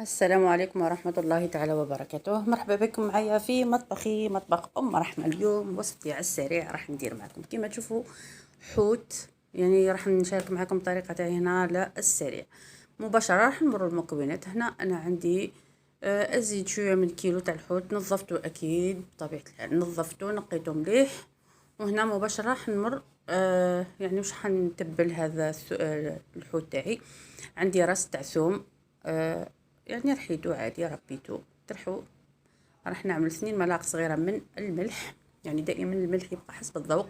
السلام عليكم ورحمة الله تعالى وبركاته. مرحبا بكم معايا في مطبخي، مطبخ أم رحمة. اليوم وصفتي على السريع راح ندير معكم كما تشوفوا حوت، يعني راح نشارك معكم طريقة تاعي هنا على السريع مباشرة. راح نمر المكونات. هنا أنا عندي أزيد شوية من كيلو تاع الحوت، نظفته أكيد بطبيعة الحال، نظفته نقيته مليح. وهنا مباشرة راح نمر يعني واش حنتبل هذا الحوت تاعي. عندي راس تاع ثوم، يعني رحيتو عادي، ربيتو ترحو. راح نعمل 2 ملاعق صغيرة من الملح، يعني دائما الملح يبقى حسب الذوق.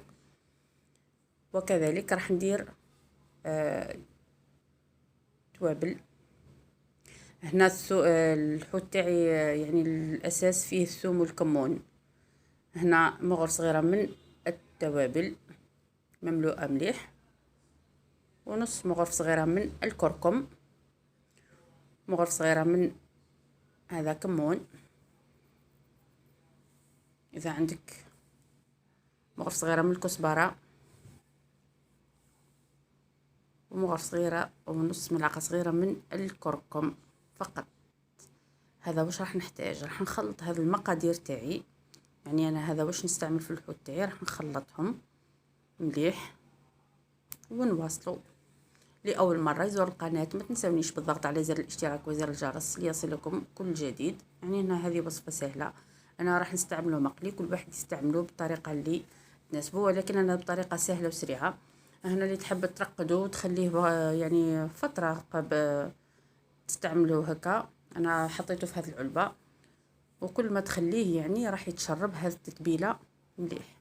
وكذلك راح ندير توابل. هنا الحوت تاعي يعني الأساس فيه الثوم والكمون. هنا مغر صغيرة من التوابل مملوءة مليح، ونص مغرف صغيرة من الكركم، مغرف صغيرة من هذا كمون. إذا عندك مغرف صغيرة من الكزبرة، ومغرف صغيرة ونص ملعقة صغيرة من الكركم فقط. هذا واش راح نحتاج. راح نخلط هذا المقادير تاعي، يعني أنا هذا واش نستعمل في الحوت تاعي. راح نخلطهم مليح ونواصلوا. لأول مرة يزور القناة ما تنسونيش بالضغط على زر الاشتراك وزر الجرس ليصلكم كل جديد. يعني هنا هذه وصفة سهلة، أنا راح نستعمله مقلي، كل واحد يستعمله بالطريقة اللي تناسبه، ولكن أنا بطريقة سهلة وسريعة. هنا اللي تحب ترقدو وتخليه يعني فترة قبل تستعملوه هكا. أنا حطيته في هذه العلبة، وكل ما تخليه يعني راح يتشرب هذه التتبيلة مليح.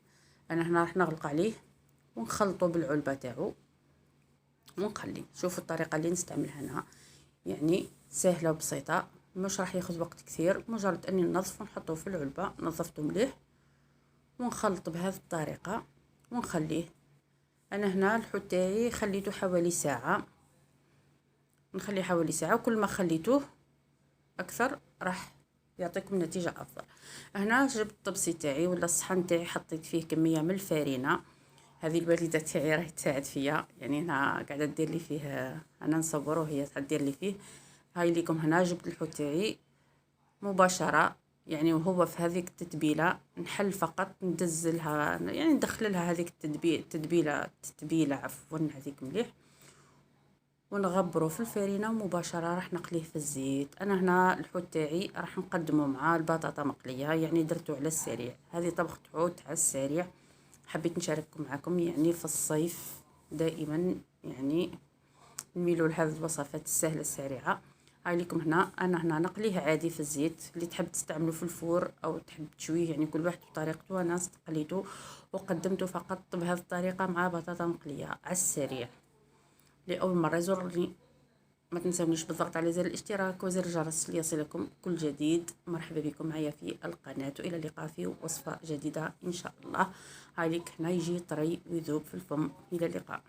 أنا هنا راح نغلق عليه ونخلطه بالعلبة تاعو ونخليه. شوفوا الطريقة اللي نستعملها هنا، يعني سهلة وبسيطة، مش راح ياخذ وقت كثير. مجرد اني ننظف ونحطه في العلبة، نظفته مليح ونخلط بهذه الطريقة ونخليه. انا هنا الحوت تاعي خليته حوالي ساعة، نخليه حوالي ساعة، وكل ما خليتوه اكثر راح يعطيكم نتيجة افضل. هنا جبت الطبسي تاعي ولا الصحن تاعي، حطيت فيه كمية من الفارينة. هذه الوالده تاعي راهي تساعد فيا، يعني هنا قاعده دير لي فيه، انا نصوره وهي تدير لي فيه. هاي ليكم هنا جبت الحوت تاعي مباشره، يعني وهو في هذيك التتبيله نحل فقط ندزلها، يعني ندخل لها هذيك التتبيله عفوا هذيك مليح، ونغبره في الفرينه ومباشره راح نقليه في الزيت. انا هنا الحوت تاعي راح نقدمه مع البطاطا مقليه، يعني درته على السريع. هذه طبخة حوت على السريع حبيت نشارككم معكم، يعني في الصيف دائما يعني نميلوا لهذه الوصفات السهله السريعه. هاي لكم هنا، انا هنا نقليه عادي في الزيت. اللي تحب تستعمله في الفور او تحب تشويه، يعني كل واحد بطريقته. انا قليته وقدمته فقط بهذه الطريقه مع بطاطا مقليه على السريع. لاول مره يزورني ما تنسونيش بالضغط على زر الاشتراك وزر الجرس ليصلكم كل جديد. مرحبا بكم معايا في القناة، وإلى اللقاء في وصفة جديدة إن شاء الله. هاي ليك هنا يجي طري ويذوب في الفم. إلى اللقاء.